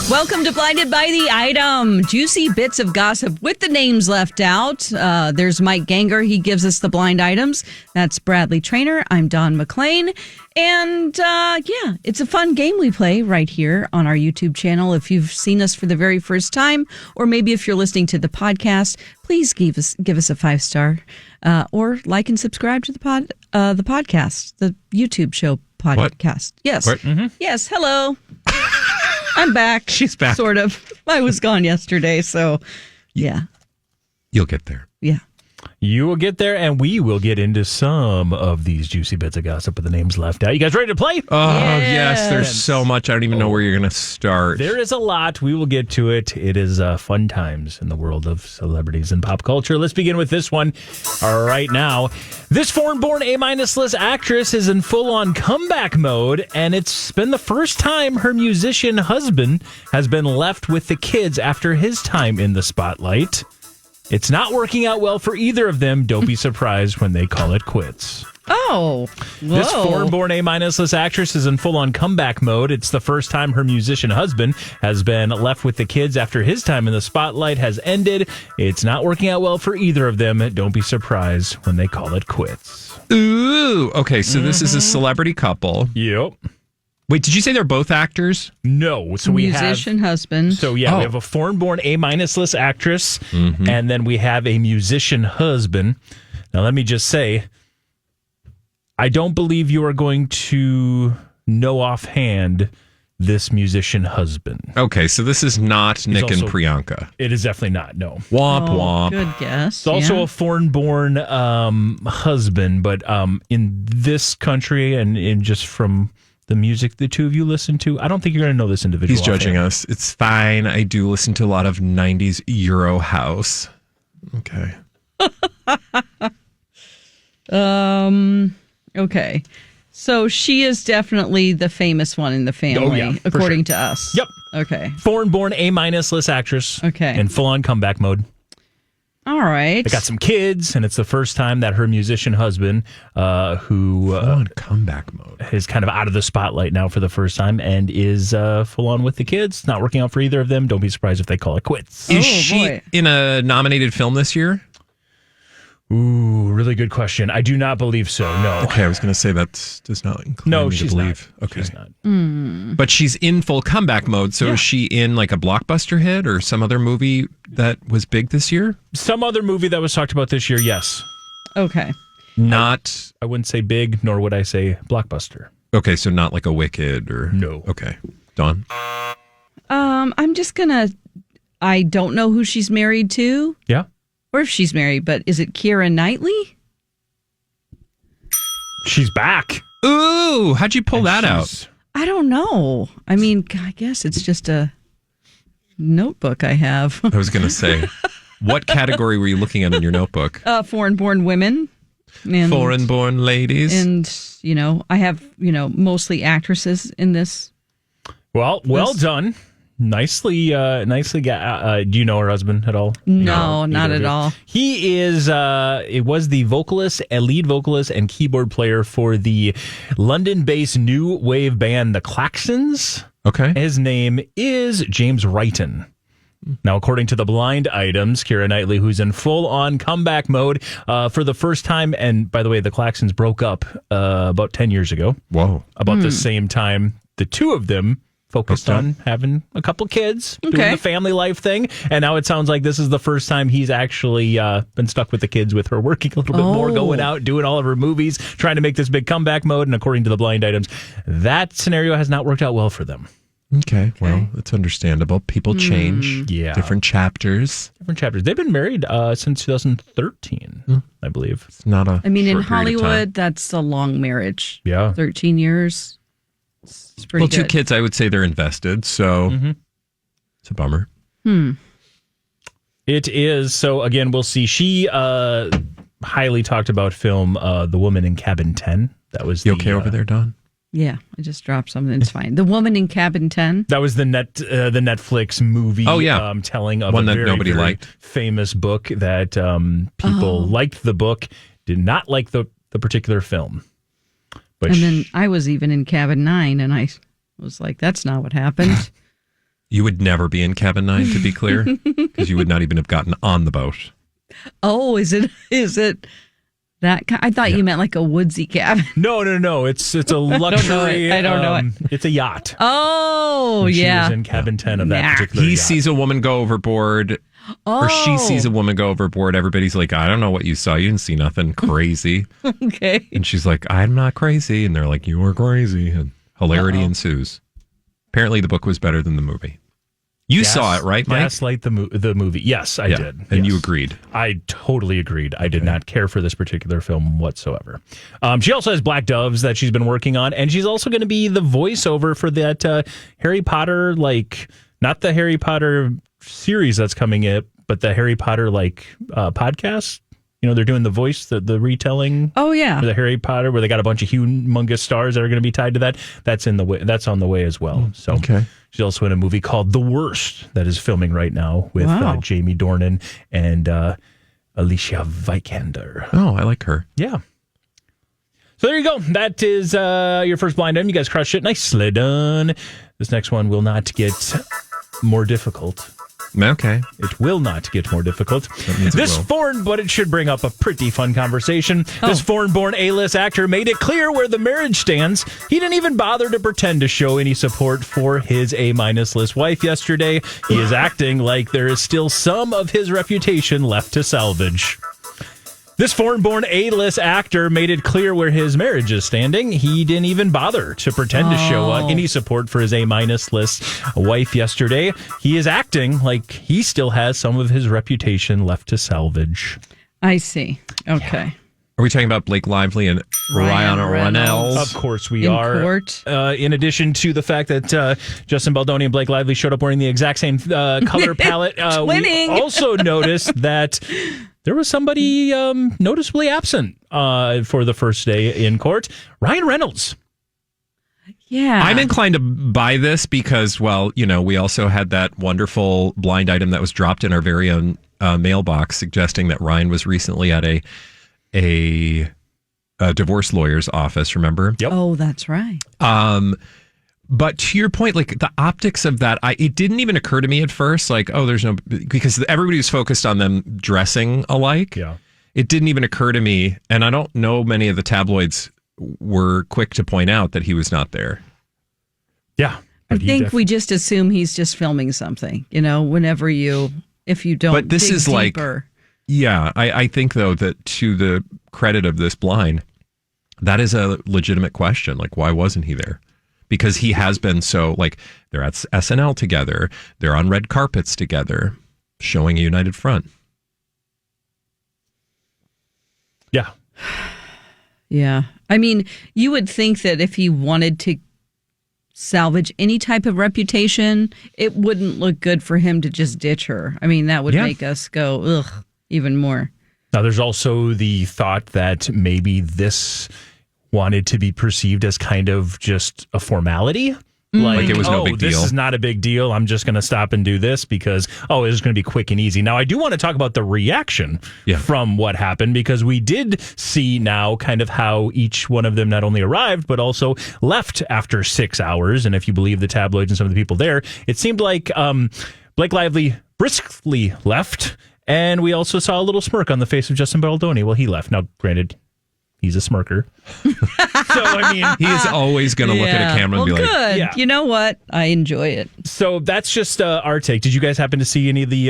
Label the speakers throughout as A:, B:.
A: Welcome to Blinded by the Item. Juicy bits of gossip with the names left out. There's Mike Ganger. He gives us the blind items. That's Bradley Traynor. I'm Don McClain. And it's a fun game we play right here on our YouTube channel. If you've seen us for the very first time, or maybe if you're listening to the podcast, please give us a 5-star or like and subscribe to the podcast, the YouTube show podcast. What? Yes. Mm-hmm. Yes. Hello. I'm back.
B: She's back.
A: Sort of. I was gone yesterday, so yeah.
B: You'll get there.
A: Yeah.
C: You will get there, and we will get into some of these juicy bits of gossip with the names left out. You guys ready to play?
B: Oh, yes. There's so much. I don't even know where you're going to start.
C: There is a lot. We will get to it. It is fun times in the world of celebrities and pop culture. Let's begin with this one right now. This foreign-born A-list actress is in full-on comeback mode, and it's been the first time her musician husband has been left with the kids after his time in the spotlight. It's not working out well for either of them. Don't be surprised when they call it quits.
A: Oh, whoa.
C: This foreign-born A-list actress is in full-on comeback mode. It's the first time her musician husband has been left with the kids after his time in the spotlight has ended. It's not working out well for either of them. Don't be surprised when they call it quits.
B: Ooh, okay, so this is a celebrity couple.
C: Yep.
B: Wait, did you say they're both actors?
C: No. So we have
A: musician husband.
C: So we have a foreign-born A-list actress, and then we have a musician husband. Now, let me just say, I don't believe you are going to know offhand this musician husband.
B: Okay, so this is not Nick and Priyanka.
C: It is definitely not, no.
B: Womp womp.
A: Good guess.
C: It's also a foreign-born husband, but in this country and in just from the music the two of you listen to, I don't think you're going to know this individual.
B: He's judging us. It's fine. I do listen to a lot of 90s Euro house. Okay.
A: Okay. So she is definitely the famous one in the family, according to us.
C: Yep.
A: Okay.
C: Foreign-born A-list actress.
A: Okay.
C: In full-on comeback mode.
A: All right.
C: They got some kids, and it's the first time that her musician husband, who
B: on comeback mode,
C: is kind of out of the spotlight now for the first time, and is full on with the kids. Not working out for either of them. Don't be surprised if they call it quits.
B: Is she in a nominated film this year?
C: Ooh, really good question. I do not believe so. No.
B: Okay, I was going to say that does not include me
C: she's
B: to believe.
C: Not.
B: Okay,
C: she's not.
B: But she's in full comeback mode. So is she in like a blockbuster hit or some other movie that was big this year?
C: Some other movie that was talked about this year. Yes.
A: Okay.
B: Not.
C: I wouldn't say big, nor would I say blockbuster.
B: Okay, so not like a Wicked or
C: no.
B: Okay, Dawn.
A: I'm just gonna. I don't know who she's married to.
C: Yeah.
A: Or if she's married, but is it Keira Knightley?
C: She's back.
B: Ooh, how'd you pull that out?
A: I don't know. I mean, I guess it's just a notebook I have.
B: I was going to say, what category were you looking at in your notebook?
A: Foreign-born women. And,
B: foreign-born ladies.
A: And, I have, mostly actresses in this.
C: Well done. Nicely do you know her husband at all?
A: No, not at all.
C: He is, it was the lead vocalist and keyboard player for the London-based new wave band, the Klaxons.
B: Okay.
C: His name is James Wrighton. Now, according to the blind items, Keira Knightley, who's in full-on comeback mode for the first time, and by the way, the Klaxons broke up about 10 years ago.
B: Whoa.
C: About the same time, the two of them focused on having a couple kids, doing the family life thing, and now it sounds like this is the first time he's actually been stuck with the kids, with her working a little bit more, going out, doing all of her movies, trying to make this big comeback mode, and according to the blind items, that scenario has not worked out well for them.
B: Okay, well, that's understandable. People change.
C: Yeah.
B: Different chapters.
C: They've been married since 2013, I believe.
B: It's not a
A: I mean, in Hollywood, that's a long marriage.
C: Yeah.
A: 13 years. It's pretty good.
B: 2 kids, I would say they're invested, so it's a bummer.
C: It is. So, again, we'll see. She highly talked about film The Woman in Cabin 10. That was
B: You okay over there, Don?
A: Yeah, I just dropped something. It's fine. The Woman in Cabin 10.
C: That was the Netflix movie.
B: Oh, yeah.
C: Telling of
B: one
C: a
B: that
C: very,
B: nobody
C: very
B: liked.
C: famous book that people liked the book, did not like the particular film. But
A: and then I was even in Cabin 9, and I was like, that's not what happened.
B: You would never be in cabin 9, to be clear, because you would not even have gotten on the boat.
A: Oh, is it that kind? I thought you meant like a woodsy cabin.
C: No. It's a luxury.
A: I don't know it.
C: It's a yacht.
A: Oh,
C: And
A: yeah.
C: She was in cabin 10 of that particular
B: He
C: yacht.
B: sees a woman go overboard, or she sees a woman go overboard. Everybody's like, I don't know what you saw. You didn't see nothing crazy.
A: Okay.
B: And she's like, I'm not crazy. And they're like, you are crazy. And hilarity ensues. Apparently, the book was better than the movie. You saw it, right, Mike?
C: Gaslight the movie. Yes, I did.
B: And
C: Yes.
B: you agreed.
C: I totally agreed. I did not care for this particular film whatsoever. She also has Black Doves that she's been working on, and she's also going to be the voiceover for that Harry Potter, not the Harry Potter series that's coming in, but the Harry Potter podcast. They're doing the voice, the retelling.
A: Oh, yeah.
C: For the Harry Potter, where they got a bunch of humongous stars that are going to be tied to that. That's on the way as well. So she's also in a movie called The Worst that is filming right now with Jamie Dornan and Alicia Vikander.
B: Oh, I like her.
C: Yeah. So there you go. That is your first blind item. You guys crushed it. Nicely done. This next one will not get more difficult.
B: Okay.
C: It will not get more difficult.
B: This
C: foreign, but it should bring up a pretty fun conversation. This foreign-born A-list actor made it clear where the marriage stands. He didn't even bother to pretend to show any support for his A-list wife yesterday. He is acting like there is still some of his reputation left to salvage. This foreign-born A-list actor made it clear where his marriage is standing. He didn't even bother to pretend to show any support for his A-list wife yesterday. He is acting like he still has some of his reputation left to salvage.
A: I see. Okay.
B: Yeah. Are we talking about Blake Lively and Ryan Reynolds?
C: Of course we
A: in
C: are.
A: Court.
C: In addition to the fact that Justin Baldoni and Blake Lively showed up wearing the exact same color palette, we also noticed that there was somebody noticeably absent for the first day in court. Ryan Reynolds.
A: Yeah.
B: I'm inclined to buy this because, we also had that wonderful blind item that was dropped in our very own mailbox suggesting that Ryan was recently at a divorce lawyer's office, remember?
C: Yep.
A: Oh, that's right.
B: But to your point, the optics of that, it didn't even occur to me at first, there's no, because everybody was focused on them dressing alike.
C: Yeah.
B: It didn't even occur to me, and I don't know many of the tabloids were quick to point out that he was not there.
C: Yeah.
A: I think we just assume he's just filming something, if you don't
B: But this
A: dig
B: is
A: deeper.
B: Yeah, I think, though, that to the credit of this blind, that is a legitimate question. Why wasn't he there? Because he has been so, they're at SNL together. They're on red carpets together, showing a united front.
C: Yeah.
A: Yeah. I mean, you would think that if he wanted to salvage any type of reputation, it wouldn't look good for him to just ditch her. I mean, that would make us go, ugh, even more.
C: Now, there's also the thought that maybe this wanted to be perceived as kind of just a formality.
B: Like it was no big deal.
C: This is not a big deal. I'm just going to stop and do this because, it's going to be quick and easy. Now, I do want to talk about the reaction from what happened, because we did see now kind of how each one of them not only arrived, but also left after 6 hours. And if you believe the tabloids and some of the people there, it seemed like Blake Lively briskly left. And we also saw a little smirk on the face of Justin Baldoni while he left. Now, granted, he's a smirker. So, I mean,
B: he's always going to look at a camera and be like,
A: good.
C: Yeah.
A: You know what? I enjoy it.
C: So that's just our take. Did you guys happen to see any of the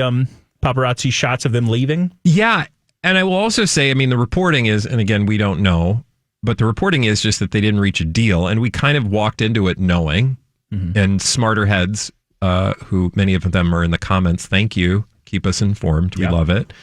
C: paparazzi shots of them leaving?
B: Yeah. And I will also say, the reporting is, and again, we don't know, but the reporting is just that they didn't reach a deal. And we kind of walked into it knowing, and smarter heads, who many of them are in the comments, thank you. Keep us informed. We love it.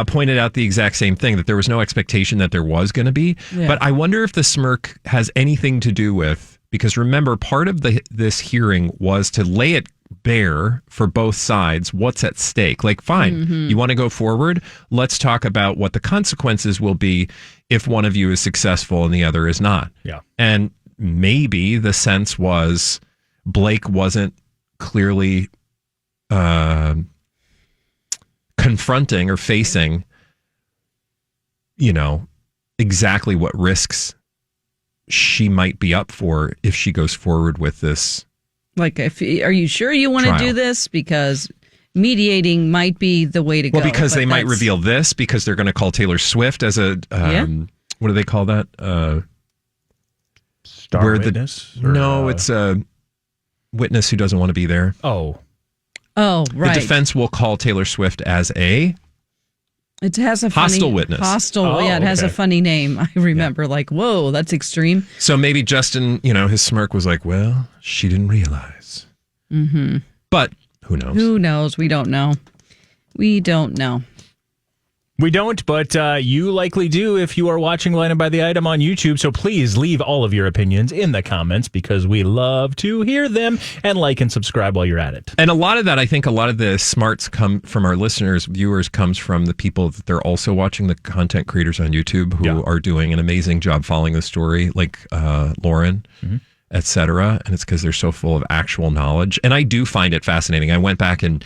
B: Pointed out the exact same thing, that there was no expectation that there was going to be. Yeah. But I wonder if the smirk has anything to do with, because remember, part of this hearing was to lay it bare for both sides what's at stake. Fine, you want to go forward? Let's talk about what the consequences will be if one of you is successful and the other is not.
C: Yeah.
B: And maybe the sense was Blake wasn't clearly confronting or facing, exactly what risks she might be up for if she goes forward with this
A: Like, are you sure you want to do this? Because mediating might be the way to go.
B: Well, because they might reveal this because they're going to call Taylor Swift as a, what do they call that?
C: Star witness?
B: No, it's a witness who doesn't want to be there.
C: Oh,
A: right.
B: The defense will call Taylor Swift as a...
A: It has a
B: hostile witness.
A: It has a funny name. I remember, whoa, that's extreme.
B: So maybe Justin, his smirk was like, well, she didn't realize. Mm-hmm. But who knows?
A: Who knows? We don't know. We don't,
C: but you likely do if you are watching Blinded by the Item on YouTube. So please leave all of your opinions in the comments because we love to hear them, and like and subscribe while you're at it.
B: And a lot of that, I think a lot of the smarts come from our listeners, viewers, comes from the people that they're also watching, the content creators on YouTube who are doing an amazing job following the story, like Lauren, etc. And it's because they're so full of actual knowledge. And I do find it fascinating. I went back and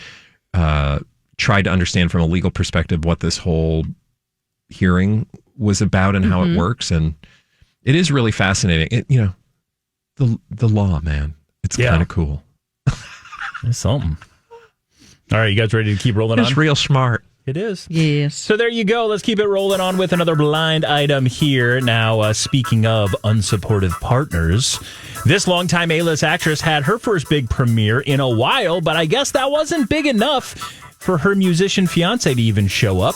B: tried to understand from a legal perspective what this whole hearing was about and how it works, and it is really fascinating. The law, man, it's kind of cool.
C: It's something. All right, you guys ready to keep rolling on?
B: It's real smart.
C: It is.
A: Yes.
C: So there you go. Let's keep it rolling on with another blind item here. Now, speaking of unsupportive partners, this longtime A-list actress had her first big premiere in a while, but I guess that wasn't big enough for her musician fiance to even show up.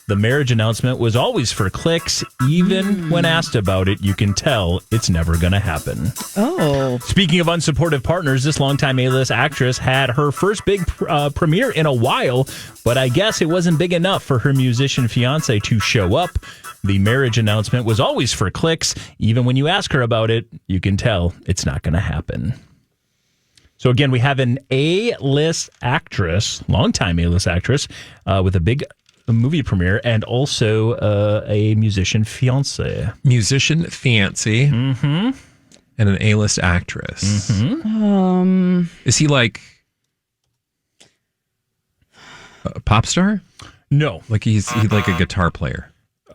C: The marriage announcement was always for clicks. Even when asked about it, you can tell it's never going to happen.
A: Oh.
C: Speaking of unsupportive partners, this longtime A-list actress had her first big premiere in a while, but I guess it wasn't big enough for her musician fiance to show up. The marriage announcement was always for clicks. Even when you ask her about it, you can tell it's not going to happen. So again, we have an A-list actress, longtime A-list actress, with a big movie premiere, and also a musician fiance.
B: Musician fiancé. Mm-hmm. And an A-list actress.
A: Mm-hmm.
B: Is he like a pop star?
C: No.
B: Like he's like a guitar player.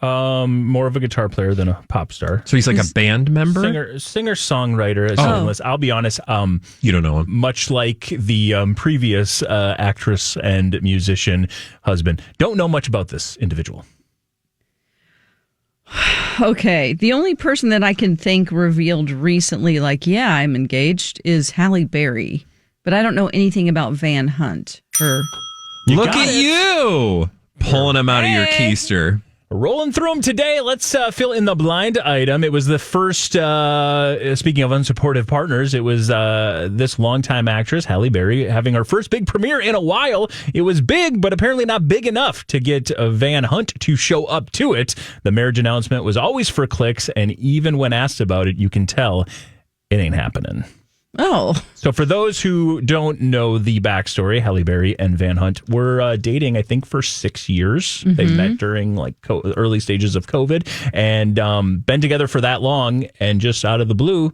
C: More of a guitar player than a pop star.
B: So he's like a band member?
C: Singer-songwriter. I'll be honest.
B: You don't know him.
C: Much like the previous actress and musician husband. Don't know much about this individual.
A: Okay. The only person that I can think revealed recently, I'm engaged, is Halle Berry. But I don't know anything about Van Hunt.
B: Look at you! Pulling him out of your keister.
C: Rolling through them today. Let's fill in the blind item. It was the first, speaking of unsupportive partners, it was this longtime actress, Halle Berry, having her first big premiere in a while. It was big, but apparently not big enough to get Van Hunt to show up to it. The marriage announcement was always for clicks, and even when asked about it, you can tell it ain't happening.
A: Oh.
C: So for those who don't know the backstory, Halle Berry and Van Hunt were dating, I think, for 6 years. Mm-hmm. They met during early stages of COVID and been together for that long, and just out of the blue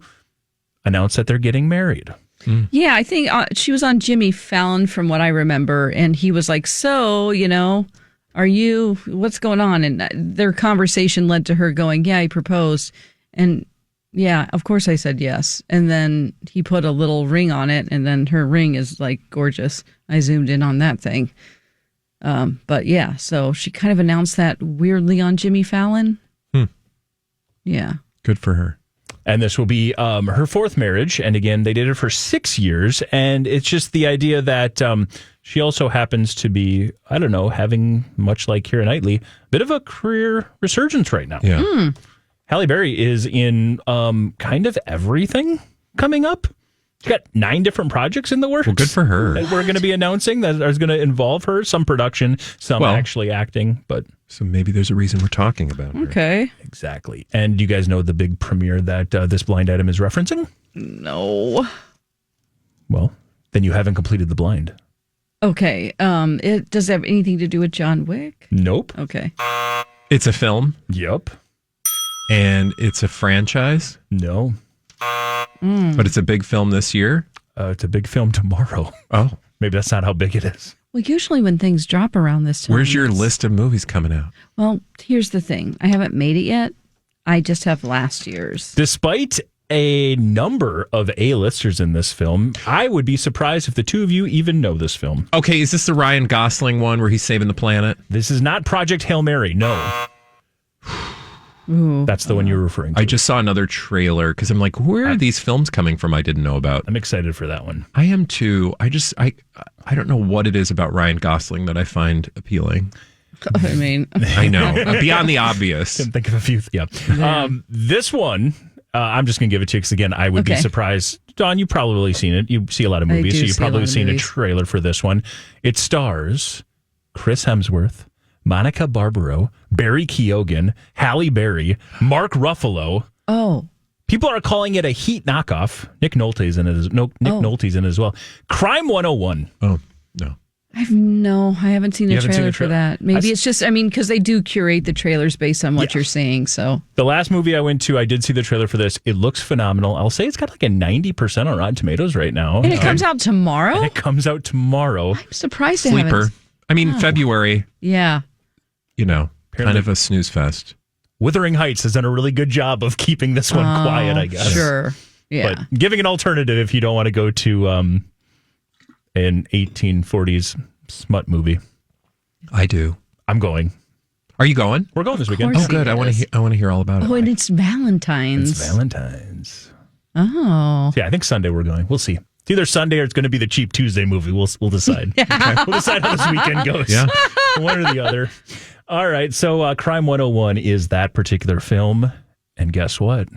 C: announced that they're getting married.
B: Mm.
A: Yeah, I think she was on Jimmy Fallon from what I remember, and he was like, so, what's going on? And their conversation led to her going, yeah, he proposed. And yeah, of course I said yes. And then he put a little ring on it, and then her ring is gorgeous. I zoomed in on that thing. But yeah, so she kind of announced that weirdly on Jimmy Fallon. Yeah.
B: Good for her.
C: And this will be her fourth marriage. And again, they did it for 6 years. And it's just the idea that she also happens to be, having, much like Keira Knightley, a bit of a career resurgence right now.
B: Yeah.
C: Halle Berry is in kind of everything coming up. She's got 9 different projects in the works.
B: Well, good for her.
C: That we're going to be announcing that is going to involve her, some production, some actually acting. But
B: so maybe there's a reason we're talking about her.
A: Okay.
C: Exactly. And do you guys know the big premiere that this blind item is referencing?
A: No.
C: Well, then you haven't completed the blind.
A: Okay. Does it have anything to do with John Wick?
C: Nope.
A: Okay.
B: It's a film.
C: Yep.
B: And it's a franchise?
C: No.
B: But it's a big film this year?
C: It's a big film tomorrow.
B: Oh.
C: Maybe that's not how big it is.
A: Well, usually when things drop around this time.
B: Where's your list of movies coming out?
A: Well, here's the thing. I haven't made it yet. I just have last year's.
C: Despite a number of A-listers in this film. I would be surprised if the two of you even know this film.
B: Okay, is this the Ryan Gosling one where he's saving the planet?
C: This is not Project Hail Mary, no. That's the one you're referring to.
B: I just saw another trailer because I'm like, where are these films coming from I didn't know about?
C: I'm excited for that one.
B: I am too. I don't know what it is about Ryan Gosling that I find appealing.
A: I mean,
B: I know. Beyond the obvious.
C: Can think of a few. This one, I'm just going to give it to you because, again, I would be surprised. Don, you've probably seen it. You see a lot of movies, so you've probably seen a trailer for this one. It stars Chris Hemsworth, Monica Barbaro, Barry Keoghan, Halle Berry, Mark Ruffalo.
A: Oh.
C: People are calling it a Heat knockoff. Nick Nolte's in it. Nolte's in it as well. Crime 101.
B: Oh, no.
A: I haven't seen a trailer for that. Maybe it's just, because they do curate the trailers based on what you're saying. So
C: the last movie I went to, I did see the trailer for this. It looks phenomenal. I'll say it's got like a 90% on Rotten Tomatoes right now.
A: And it comes out tomorrow?
C: I'm
A: surprised
B: Sleeper. February.
A: Yeah.
B: Kind of a snooze fest.
C: Wuthering Heights has done a really good job of keeping this one quiet, I guess.
A: Sure. Yeah.
C: But giving an alternative if you don't want to go to an 1840s smut movie.
B: I do.
C: I'm going.
B: Are you going?
C: We're going this weekend.
B: Oh, good. I want to hear all about it.
A: Oh, and it's Valentine's. Oh.
C: So yeah, I think Sunday we're going. We'll see. It's either Sunday or it's going to be the cheap Tuesday movie. We'll decide. We'll decide how this weekend goes.
B: Yeah.
C: One or the other. All right. So Crime 101 is that particular film. And guess what?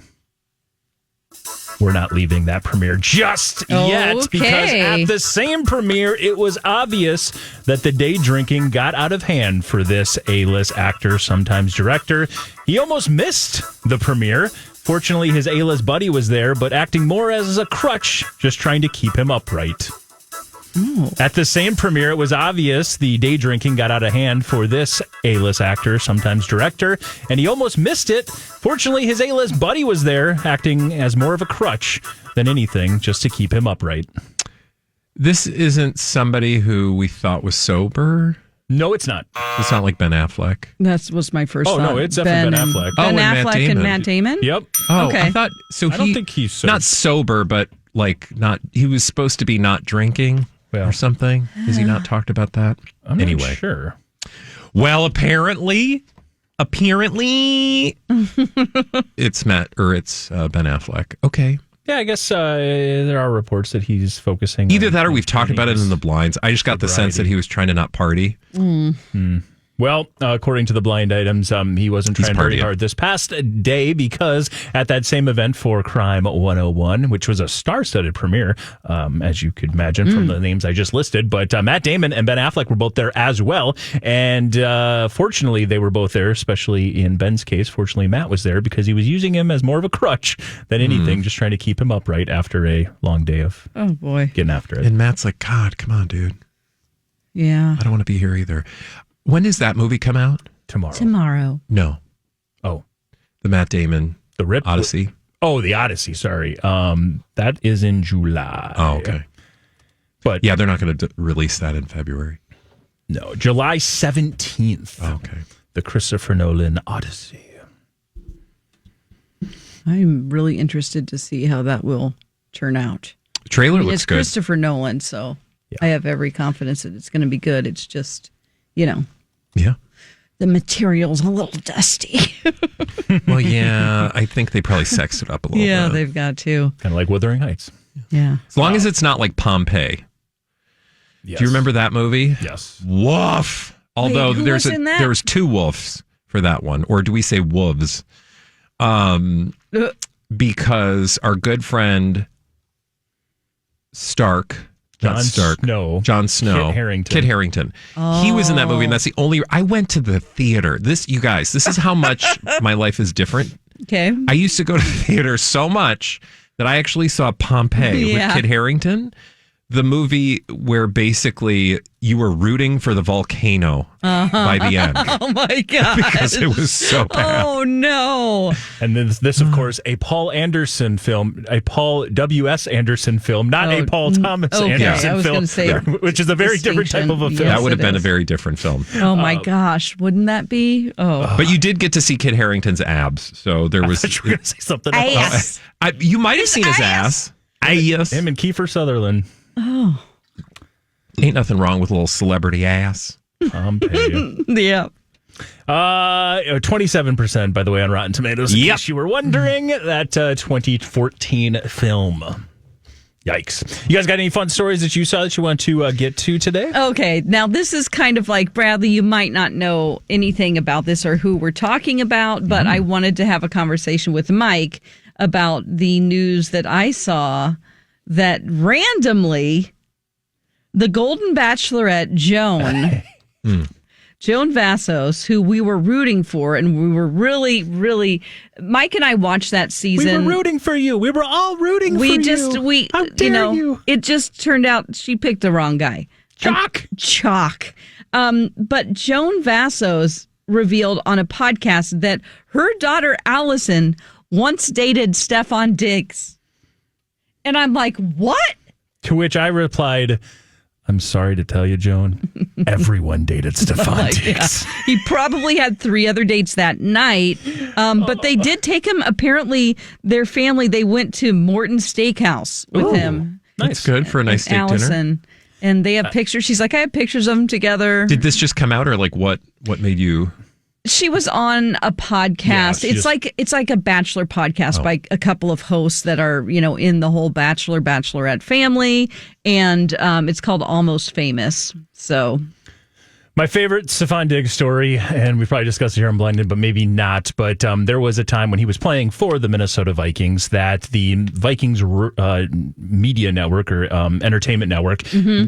C: We're not leaving that premiere just yet because at the same premiere, it was obvious that the day drinking got out of hand for this A-list actor, sometimes director. He almost missed the premiere. Fortunately, his A-list buddy was there, but acting more as a crutch, just trying to keep him upright. Ooh. At the same premiere, it was obvious the day drinking got out of hand for this A-list actor, sometimes director, and he almost missed it. Fortunately, his A-list buddy was there, acting as more of a crutch than anything, just to keep him upright.
B: This isn't somebody who we thought was sober.
C: No, it's not.
B: It's not like Ben Affleck.
A: That was my first thought.
C: Oh, no, it's definitely Ben Affleck.
A: Ben Affleck and Matt Damon?
C: Yep.
B: Oh, okay. I thought, so
C: I don't think he's sober.
B: Not sober, but he was supposed to be not drinking or something. Has he not talked about that?
C: I'm not sure.
B: Well, apparently, it's Ben Affleck. Okay.
C: Yeah, I guess there are reports that he's focusing.
B: Either that or we've talked about it in the blinds. I just got the sense that he was trying to not party.
C: Well, according to the blind items, he wasn't trying very hard this past day because at that same event for Crime 101, which was a star-studded premiere, as you could imagine from the names I just listed, but Matt Damon and Ben Affleck were both there as well. And fortunately, they were both there, especially in Ben's case. Fortunately, Matt was there because he was using him as more of a crutch than anything, just trying to keep him upright after a long day of getting after it.
B: And Matt's like, God, come on, dude.
A: Yeah.
B: I don't want to be here either. When does that movie come out?
A: Tomorrow.
B: No.
C: Oh.
B: The Matt Damon.
C: The Rip?
B: Odyssey.
C: Oh, the Odyssey, sorry. That is in July.
B: Oh, okay.
C: But
B: yeah, they're not going to release that in February.
C: No, July 17th.
B: Oh, okay.
C: The Christopher Nolan Odyssey.
A: I'm really interested to see how that will turn out.
B: The trailer looks good.
A: It's Christopher Nolan, so I have every confidence that it's going to be good. It's just,
B: Yeah.
A: The material's a little dusty.
B: Well, yeah, I think they probably sexed it up a little bit.
A: Yeah, they've got to.
C: Kind of like Wuthering Heights.
A: Yeah.
B: As long as it's not like Pompeii.
C: Yes.
B: Do you remember that movie?
C: Yes.
B: Woof. Although there was two wolves for that one. Or do we say wolves? Because our good friend Jon Snow. Kit Harington.
A: Oh.
B: He was in that movie, and that's the only. I went to the theater. This is how much my life is different.
A: Okay.
B: I used to go to the theater so much that I actually saw Pompeii with Kit Harington. the movie where basically you were rooting for the volcano by the end.
A: Oh my God.
B: Because it was so bad.
A: Oh no.
C: And then this, of course, a Paul Anderson film, a Paul W.S. Anderson film, not a Paul Thomas Anderson
A: I was
C: film,
A: gonna say
C: which is a very different type of a film.
B: That would have been a very different film.
A: Oh my gosh. Wouldn't that be? Oh.
B: But you did get to see Kit Harington's abs. So there was.
C: I thought you were going to say something else.
A: Ass.
B: You might have seen his ass. Yes.
C: Him and Kiefer Sutherland.
A: Oh.
B: Ain't nothing wrong with a little celebrity ass.
A: Yeah.
C: 27%, by the way, on Rotten Tomatoes. In case you were wondering, that 2014 film. Yikes. You guys got any fun stories that you saw that you want to get to today?
A: Okay. Now, this is kind of like, Bradley, you might not know anything about this or who we're talking about, but I wanted to have a conversation with Mike about the news that I saw that randomly the Golden Bachelorette, Joan Vassos, who we were rooting for, and we were really, Mike and I watched that season.
C: We were rooting for you. We were all rooting for you. How dare you?
A: It just turned out she picked the wrong guy. Chalk. But Joan Vassos revealed on a podcast that her daughter Allison once dated Stefan Diggs. And I'm like, what?
C: To which I replied, I'm sorry to tell you, Joan, everyone dated Stefan Diggs.
A: Yeah. He probably had 3 other dates that night. But they did take him, apparently, their family, they went to Morton's Steakhouse with him.
B: Nice. That's good for a nice steak
A: Allison.
B: Dinner.
A: And they have pictures. She's like, I have pictures of them together.
B: Did this just come out, or like what made you...
A: She was on a podcast. Yeah, it's like a Bachelor podcast by a couple of hosts that are, in the whole Bachelor, Bachelorette family. And it's called Almost Famous. So
C: my favorite Stefan Diggs story, and we probably discussed it here on Blended, but maybe not. But there was a time when he was playing for the Minnesota Vikings that the Vikings media network or entertainment network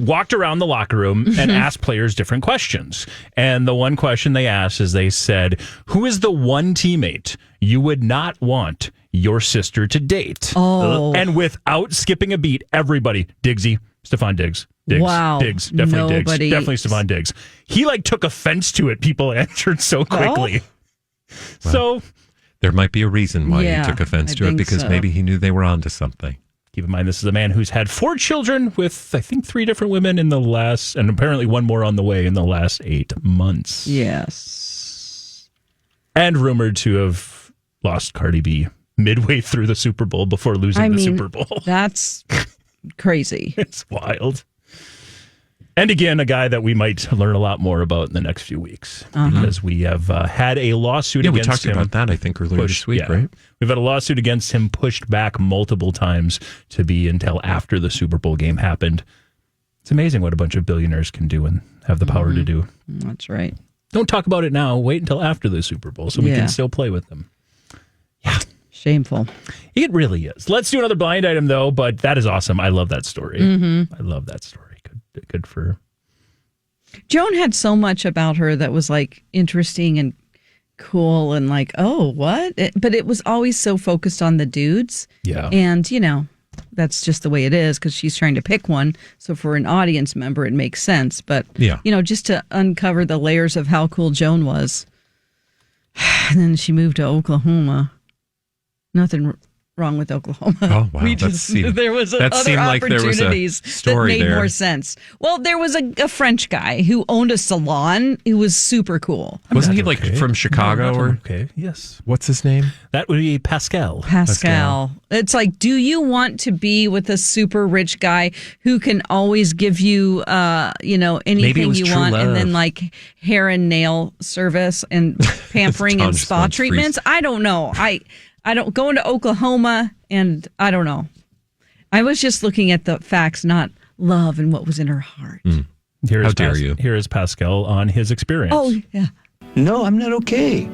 C: walked around the locker room and asked players different questions. And the one question they asked is they said, who is the one teammate you would not want your sister to date?
A: Oh.
C: And without skipping a beat, everybody, Diggsy, Stefan Diggs. Diggs,
A: wow.
C: Diggs, definitely
A: Nobody.
C: Diggs, definitely Stefan Diggs. He took offense to it. People answered so quickly.
B: Well, there might be a reason why he took offense to it, because maybe he knew they were onto something.
C: Keep in mind, this is a man who's had 4 children with, I think, 3 different women in the last, and apparently one more on the way in the last 8 months.
A: Yes.
C: And rumored to have lost Cardi B midway through the Super Bowl before losing the Super Bowl.
A: That's crazy.
C: It's wild. And again, a guy that we might learn a lot more about in the next few weeks, because we have had a lawsuit against him.
B: Yeah, we talked about that, I think, earlier this week, right?
C: We've had a lawsuit against him pushed back multiple times to be until after the Super Bowl game happened. It's amazing what a bunch of billionaires can do and have the power to do.
A: That's right.
C: Don't talk about it now. Wait until after the Super Bowl so we can still play with them. Yeah.
A: Shameful.
C: It really is. Let's do another blind item, though, but that is awesome. I love that story. I love that story. Good for her.
A: Joan had so much about her that was interesting and cool and oh, what? But it was always so focused on the dudes.
C: Yeah.
A: And, that's just the way it is because she's trying to pick one. So for an audience member, it makes sense. But, just to uncover the layers of how cool Joan was. And then she moved to Oklahoma. Nothing wrong with Oklahoma.
B: Oh, wow.
A: There was other opportunities that made more sense. Well, there was a French guy who owned a salon who was super cool.
B: Wasn't he from Chicago?
C: Okay, yes.
B: What's his name?
C: That would be Pascal.
A: It's do you want to be with a super rich guy who can always give you, anything you want, and then hair and nail service and pampering and spa treatments? I don't know. I don't go into Oklahoma, and I don't know. I was just looking at the facts, not love and what was in her heart.
C: How dare you? Here is Pascal on his experience.
A: Oh, yeah.
D: No, I'm not okay.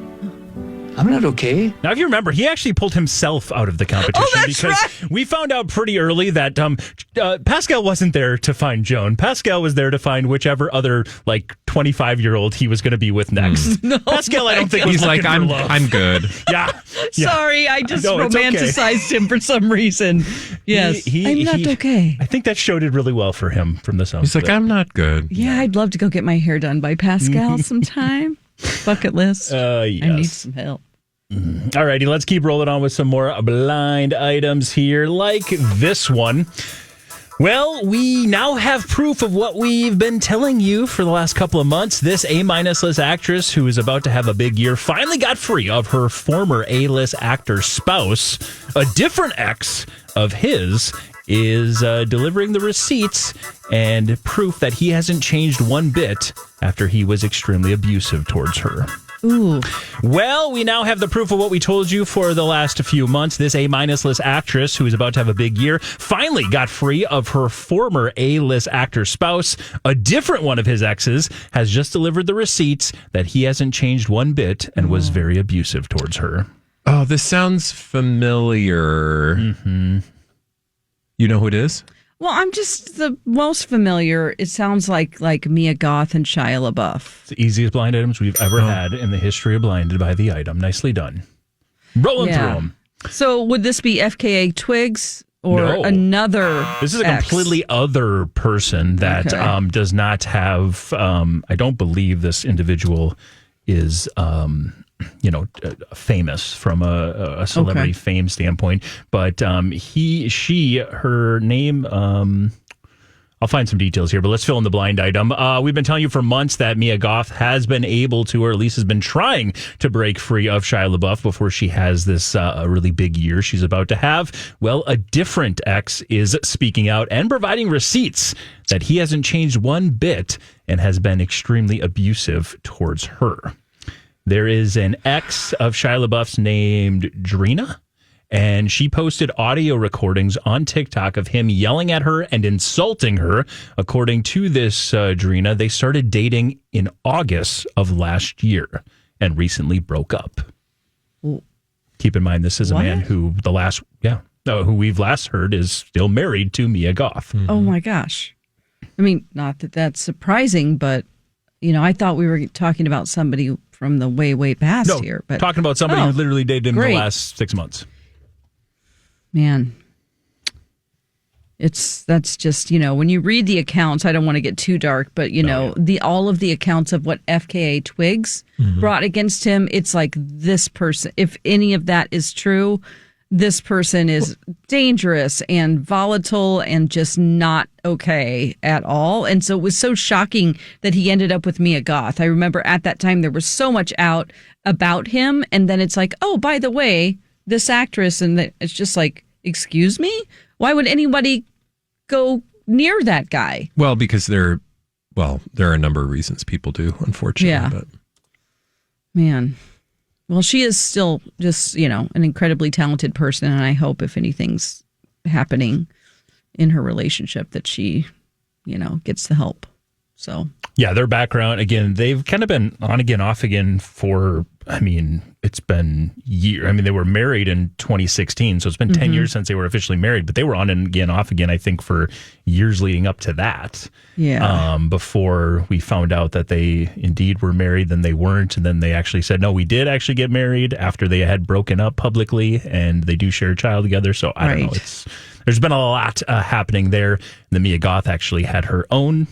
D: I'm not okay.
C: Now, if you remember, he actually pulled himself out of the competition because we found out pretty early that Pascal wasn't there to find Joan. Pascal was there to find whichever other 25-year-old he was going to be with next.
A: No,
C: Pascal, I don't think
B: He's
C: was
B: like,
C: looking for love.
B: I'm good.
C: Yeah.
A: Sorry, I just
C: No, it's okay.
A: romanticized him for some reason. Yes, I'm not okay.
C: I think that show did really well for him from the sound.
B: He's like, I'm not good.
A: Yeah, I'd love to go get my hair done by Pascal sometime. Bucket list.
C: Yes.
A: I need some help.
C: All righty, let's keep rolling on with some more blind items here, like this one. Well, we now have proof of what we've been telling you for the last couple of months. This A-list actress who is about to have a big year finally got free of her former A-list actor spouse. A different ex of his is delivering the receipts and proof that he hasn't changed one bit after he was extremely abusive towards her.
A: Ooh.
C: Well, we now have the proof of what we told you for the last few months. This A-list actress who is about to have a big year finally got free of her former A-list actor spouse. A different one of his exes has just delivered the receipts that he hasn't changed one bit and was very abusive towards her.
B: Oh, this sounds familiar.
C: Mm-hmm.
B: You know who it is?
A: Well, I'm just the most familiar. It sounds like Mia Goth and Shia LaBeouf.
C: It's the easiest blind items we've ever had in the history of Blinded by the Item. Nicely done. Rolling through them.
A: So would this be FKA Twigs or another?
C: This is a
A: ex?
C: completely other person that does not have. I don't believe this individual is. Famous from a celebrity fame standpoint, but her name, I'll find some details here, but let's fill in the blind item. We've been telling you for months that Mia Goth has been able to, or at least has been trying to break free of Shia LaBeouf before she has this really big year she's about to have. Well, a different ex is speaking out and providing receipts that he hasn't changed one bit and has been extremely abusive towards her. There is an ex of Shia LaBeouf's named Drina, and she posted audio recordings on TikTok of him yelling at her and insulting her. According to this Drina, they started dating in August of last year and recently broke up. Keep in mind, this is a man who who we've last heard is still married to Mia Goth.
A: Mm-hmm. Oh my gosh. I mean, not that that's surprising, but I thought we were talking about somebody from the way past here. But
C: talking about somebody who literally dated him in the last 6 months.
A: Man, that's just, when you read the accounts, I don't want to get too dark, but all of the accounts of what FKA Twigs brought against him, it's like this person, if any of that is true, this person is dangerous and volatile and just not okay at all. And so it was so shocking that he ended up with Mia Goth. I remember at that time there was so much out about him. And then it's like, oh, by the way, this actress. And it's just like, excuse me? Why would anybody go near that guy?
B: Well, because there are a number of reasons people do, unfortunately.
A: Yeah.
B: But.
A: Man. Well, she is still just, an incredibly talented person. And I hope if anything's happening in her relationship that she, gets the help. So. Yeah,
C: their background, again, they've kind of been on again, off again for, it's been years. They were married in 2016. So it's been 10 years since they were officially married. But they were on and again, off again, I think, for years leading up to that.
A: Yeah.
C: Before we found out that they indeed were married, then they weren't. And then they actually said, no, we did actually get married after they had broken up publicly and they do share a child together. So I don't know. There's been a lot happening there. The Mia Goth actually had her own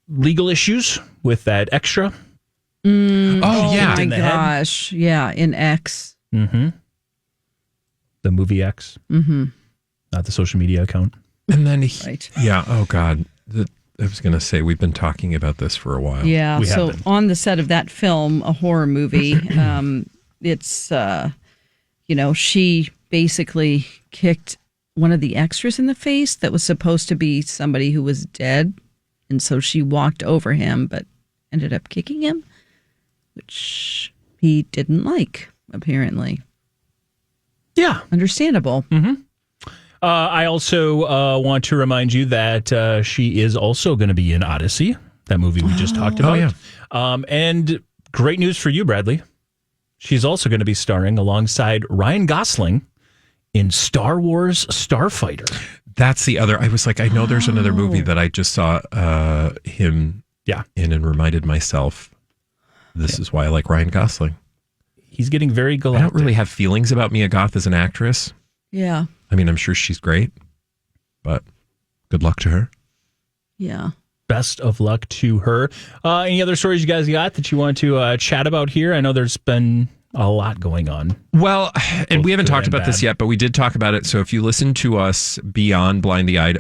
C: legal issues with that extra.
A: My gosh. Yeah, in X.
C: Mm-hmm. The movie X.
A: Mm-hmm.
C: Not the social media account.
B: And then oh God. I was going to say, we've been talking about this for a while.
A: Yeah, so on the set of that film, a horror movie, it's, she basically kicked one of the extras in the face that was supposed to be somebody who was dead. And so she walked over him, but ended up kicking him, which he didn't like, apparently.
C: Yeah.
A: Understandable.
C: Mm-hmm. I also want to remind you that she is also going to be in Odyssey, that movie we just talked about.
B: Oh, yeah.
C: And great news for you, Bradley. She's also going to be starring alongside Ryan Gosling in Star Wars Starfighter.
B: That's the other. I was like, I know there's another movie that I just saw him in and reminded myself, this is why I like Ryan Gosling.
C: He's getting very galactic.
B: I don't really have feelings about Mia Goth as an actress.
A: Yeah.
B: I mean, I'm sure she's great, but good luck to her.
A: Yeah.
C: Best of luck to her. Any other stories you guys got that you want to chat about here? I know there's been a lot going on.
B: Well, and we haven't talked about this yet, but we did talk about it. So if you listen to us beyond Blind the Eyed,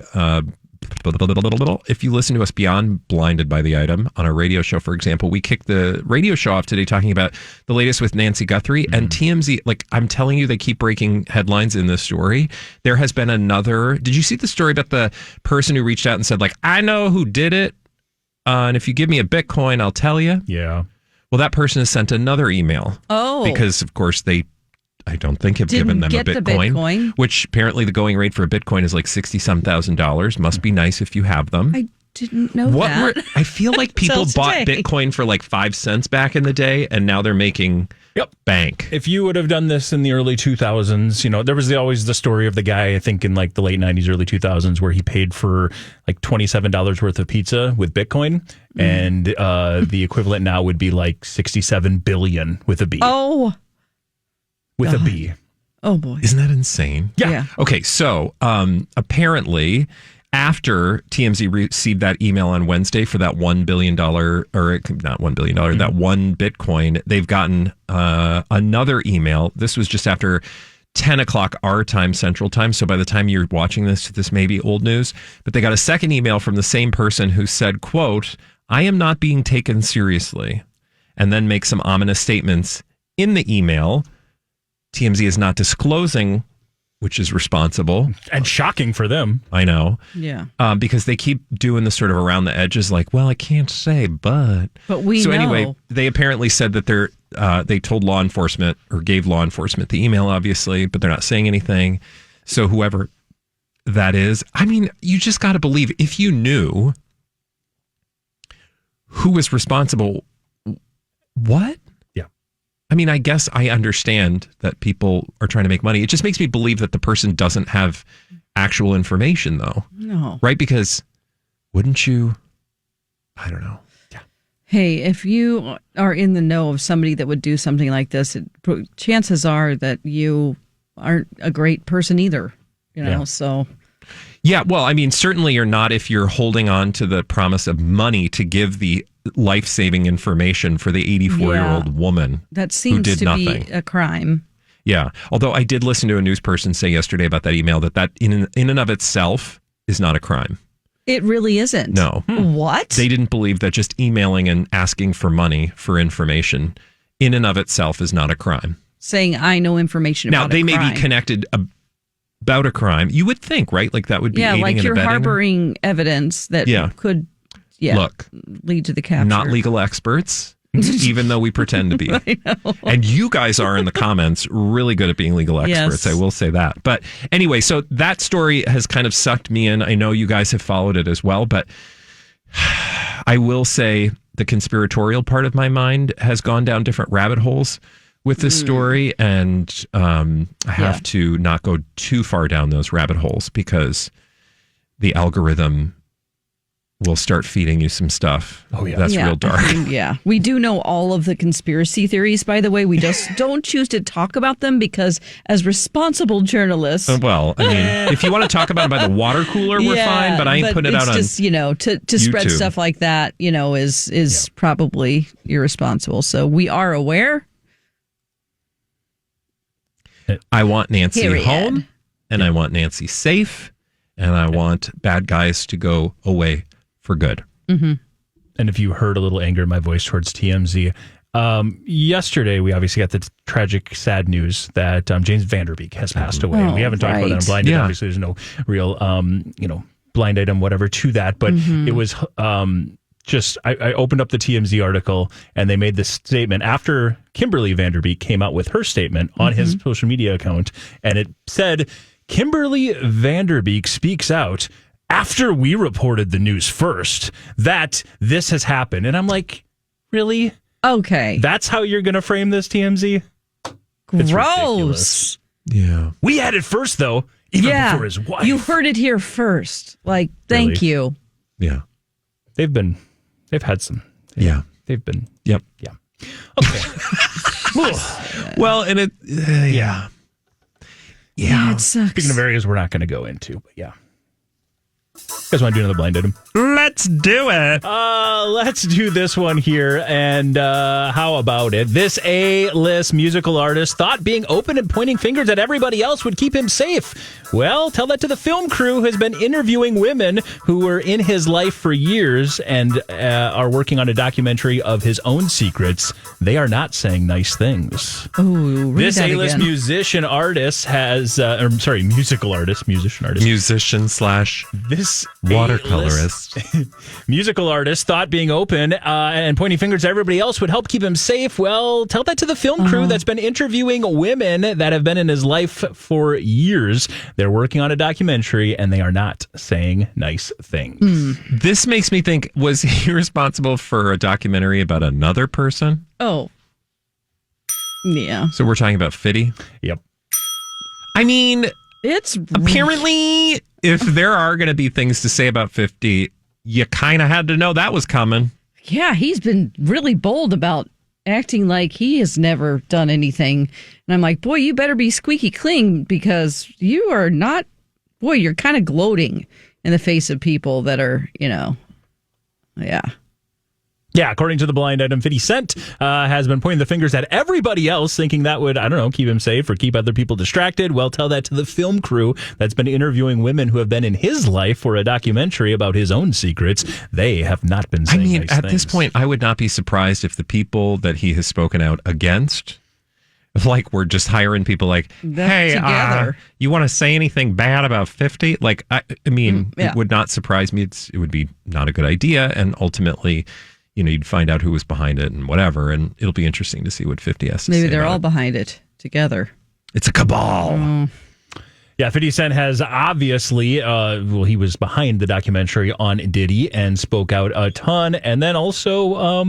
B: if you listen to us beyond Blinded by the Item on our radio show, for example, we kicked the radio show off today talking about the latest with Nancy Guthrie and TMZ. Like, I'm telling you, they keep breaking headlines in this story. There has been another. Did you see the story about the person who reached out and said, like, I know who did it, and if you give me a Bitcoin, I'll tell you?
C: Yeah.
B: Well, that person has sent another email.
A: Oh.
B: Because, of course, I don't think have given them a Bitcoin, which apparently the going rate for a Bitcoin is like $60,000. Must be nice if you have them.
A: I didn't know that.
B: I feel like people bought Bitcoin for like 5 cents back in the day, and now they're making bank.
C: If you would have done this in the early 2000s, there was always the story of the guy, I think in like the late 90s, early 2000s, where he paid for like $27 worth of pizza with Bitcoin. And the equivalent now would be like 67 billion with a B.
A: Oh,
C: with a B.
A: Oh, boy.
B: Isn't that insane?
A: Yeah.
B: Okay, so apparently after TMZ received that email on Wednesday for that $1 billion, or not $1 billion, that one Bitcoin, they've gotten another email. This was just after 10 o'clock our time, Central Time. So by the time you're watching this may be old news. But they got a second email from the same person who said, quote, I am not being taken seriously. And then make some ominous statements in the email. TMZ is not disclosing which is responsible.
C: And shocking for them.
B: I know.
A: Yeah.
B: Because they keep doing the sort of around the edges, like, well, I can't say, but
A: we
B: so
A: know.
B: Anyway, they apparently said that they told law enforcement or gave law enforcement the email, obviously, but they're not saying anything. So whoever that is, I mean, you just got to believe if you knew who was responsible. What? I mean, I guess I understand that people are trying to make money. It just makes me believe that the person doesn't have actual information, though.
A: No.
B: Right? Because wouldn't you? I don't know. Yeah.
A: Hey, if you are in the know of somebody that would do something like this, chances are that you aren't a great person either. So.
B: Yeah, well, I mean, certainly you're not if you're holding on to the promise of money to give the life-saving information for the 84-year-old woman
A: that seems
B: who did
A: to
B: nothing.
A: Be a crime.
B: Yeah, although I did listen to a news person say yesterday about that email that in and of itself is not a crime.
A: It really isn't.
B: No.
A: What?
B: They didn't believe that just emailing and asking for money for information in and of itself is not a crime.
A: Saying I know information about
B: now, they
A: a
B: may
A: crime.
B: be connected about a crime. You would think, right? Like that would be aiding
A: like
B: and
A: you're
B: abetting.
A: Harboring evidence that could
B: Look,
A: lead to the capture.
B: Not legal experts, even though we pretend to be.
A: I know.
B: And you guys are in the comments really good at being legal experts.
A: Yes.
B: I will say that. But anyway, so that story has kind of sucked me in. I know you guys have followed it as well, but I will say the conspiratorial part of my mind has gone down different rabbit holes with this story, and I have to not go too far down those rabbit holes because the algorithm will start feeding you some stuff.
C: Oh, yeah.
B: That's real dark.
A: We do know all of the conspiracy theories, by the way. We just don't choose to talk about them because as responsible journalists...
B: Well, I mean, if you want to talk about it by the water cooler, we're fine, but I ain't putting it out on
A: just, to spread
B: YouTube.
A: stuff like that, is probably irresponsible. So we are aware.
B: I want Nancy
A: Period.
B: home, and I want Nancy safe, and I want bad guys to go away for good.
A: Mm-hmm.
C: And if you heard a little anger in my voice towards TMZ, yesterday we obviously got the tragic, sad news that James Vanderbeek has passed away. And we haven't talked about that on Blinded. Obviously, there's no real, blind item, whatever, to that. But it was I opened up the TMZ article and they made this statement after Kimberly Vanderbeek came out with her statement on his social media account. And it said, Kimberly Vanderbeek speaks out after we reported the news first that this has happened. And I'm like, really?
A: Okay.
C: That's how you're going to frame this, TMZ? It's
A: Gross.
C: ridiculous.
B: Yeah.
C: We had it first, though, even before his wife.
A: You heard it here first. Like, thank you.
B: Yeah.
C: They've had some.
B: Yeah.
C: They've been.
B: Yep.
C: Yeah. Okay.
B: Well, and it. Yeah.
A: Yeah, it sucks.
C: Speaking of areas we're not going to go into, but yeah. You guys want to do another blind item?
B: Let's do it.
C: Let's do this one here. And how about it? This A-list musical artist thought being open and pointing fingers at everybody else would keep him safe. Well, tell that to the film crew who has been interviewing women who were in his life for years and are working on a documentary of his own secrets. They are not saying nice things.
A: Ooh, read
C: This
A: that
C: A-list
A: again.
C: musician musical artist.
B: Musician slash
C: This
B: watercolorist.
C: musical artist thought being open and pointing fingers at everybody else would help keep him safe. Well, tell that to the film crew that's been interviewing women that have been in his life for years. They're working on a documentary and they are not saying nice things.
B: This makes me think, was he responsible for a documentary about another person?
A: Oh. Yeah.
B: So we're talking about Fitty?
C: Yep.
B: I mean,
A: It's
B: apparently, if there are going to be things to say about 50, you kind of had to know that was coming.
A: Yeah, he's been really bold about acting like he has never done anything. And I'm like, boy, you better be squeaky clean because you are not, boy, you're kind of gloating in the face of people that are, yeah.
C: Yeah, according to the blind item, 50 Cent has been pointing the fingers at everybody else, thinking that would, keep him safe or keep other people distracted. Well, tell that to the film crew that's been interviewing women who have been in his life for a documentary about his own secrets. They have not been saying nice
B: at
C: things.
B: this point, I would not be surprised if the people that he has spoken out against, like, we're just hiring people like, hey,
A: together.
B: You want to say anything bad about 50? Like, I mean,
A: yeah.
B: It would not surprise me. It would be not a good idea. And ultimately, you'd find out who was behind it and whatever, and it'll be interesting to see what 50 has to say.
A: Maybe they're
B: about
A: all
B: it.
A: behind it together.
B: It's a cabal.
C: Yeah, 50 Cent has obviously, he was behind the documentary on Diddy and spoke out a ton, and then also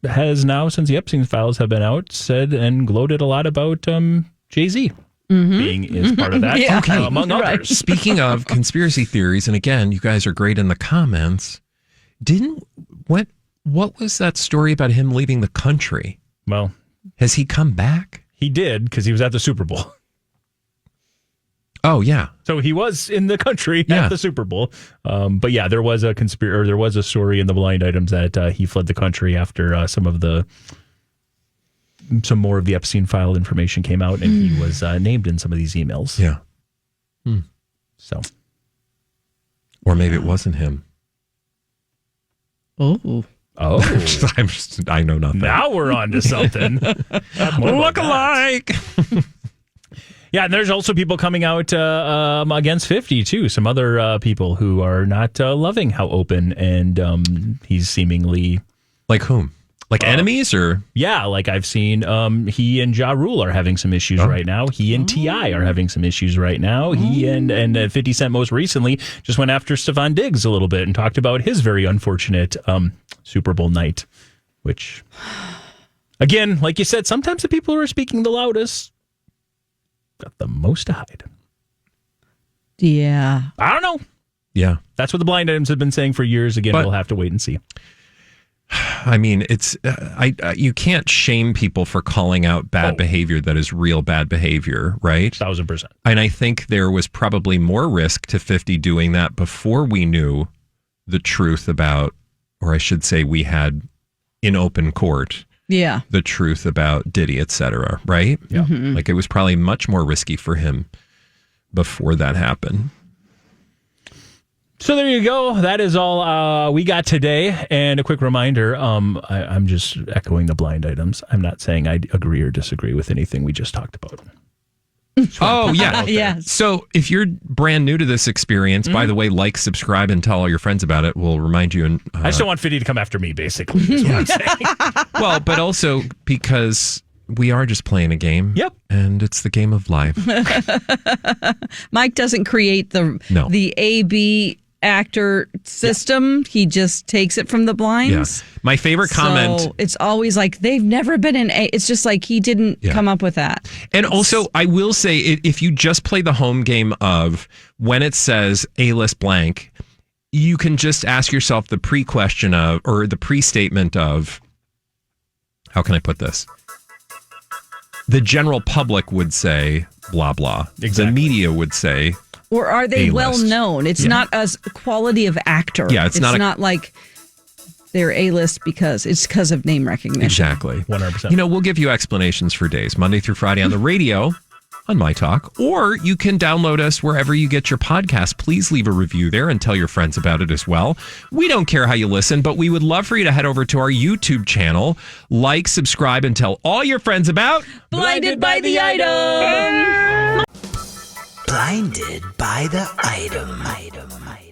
C: has now, since the Epstein files have been out, said and gloated a lot about Jay-Z being is part of that,
A: Yeah.
C: among others.
B: Speaking of conspiracy theories, and again, you guys are great in the comments. What was that story about him leaving the country?
C: Well,
B: Has he come back?
C: he did because he was at the Super Bowl.
B: Oh, yeah.
C: So he was in the country
B: Yeah.
C: at the Super Bowl. But yeah, there was a there was a story in the blind items that he fled the country after some more of the Epstein file information came out, and he was named in some of these emails.
B: Yeah.
C: So,
B: Or maybe it wasn't him.
A: Oh.
B: I know nothing.
C: now we're on to something.
B: Look alike.
C: Yeah, and there's also people coming out against 50 too. Some other people who are not loving how open and he's seemingly.
B: Like whom? Like enemies or?
C: Yeah, like I've seen he and Ja Rule are having some issues right now. He and T.I. are having some issues right now. He and 50 Cent most recently just went after Stephon Diggs a little bit and talked about his very unfortunate Super Bowl night, which, again, like you said, sometimes the people who are speaking the loudest got the most to hide.
A: Yeah.
C: I don't know.
B: Yeah.
C: That's what the blind items have been saying for years. Again,
B: But-
C: we'll have to wait and see.
B: I mean, it's you can't shame people for calling out bad behavior that is real bad behavior, right?
C: 1,000%.
B: And I think there was probably more risk to 50 doing that before we knew the truth about, or I should say we had in open court,
A: Yeah.
B: the truth about Diddy, et cetera, right?
C: Yeah.
B: Like it was probably much more risky for him before that happened.
C: So there you go. That is all we got today. And a quick reminder, I'm just echoing the blind items. I'm not saying I agree or disagree with anything we just talked about.
B: Oh, yeah.
A: Yes.
B: So if you're brand new to this experience, by the way, like, subscribe, and tell all your friends about it. We'll remind you. And
C: I just don't want 50 to come after me, basically. Is what I'm saying.
B: well, but also because we are just playing a game.
C: Yep.
B: And it's the game of life.
A: Mike doesn't create the
B: No.
A: A/B actor system. He just takes it from the blinds.
B: Yeah. My favorite comment.
A: So it's always like they've never been in A. It's just like he didn't come up with that.
B: And also, I will say, if you just play the home game of when it says A-list blank, you can just ask yourself the pre-question of, or the pre-statement of, how can I put this? The general public would say blah, blah.
C: Exactly.
B: The media would say
A: Or are they
B: A-list.
A: well known? It's not as quality of actor.
B: Yeah, it's not
A: like they're A-list because of name recognition.
B: Exactly.
C: 100%.
B: We'll give you explanations for days, Monday through Friday on the radio, on myTalk, or you can download us wherever you get your podcast. Please leave a review there and tell your friends about it as well. We don't care how you listen, but we would love for you to head over to our YouTube channel, like, subscribe, and tell all your friends about
A: Blinded by the Item.
D: Blinded by the item.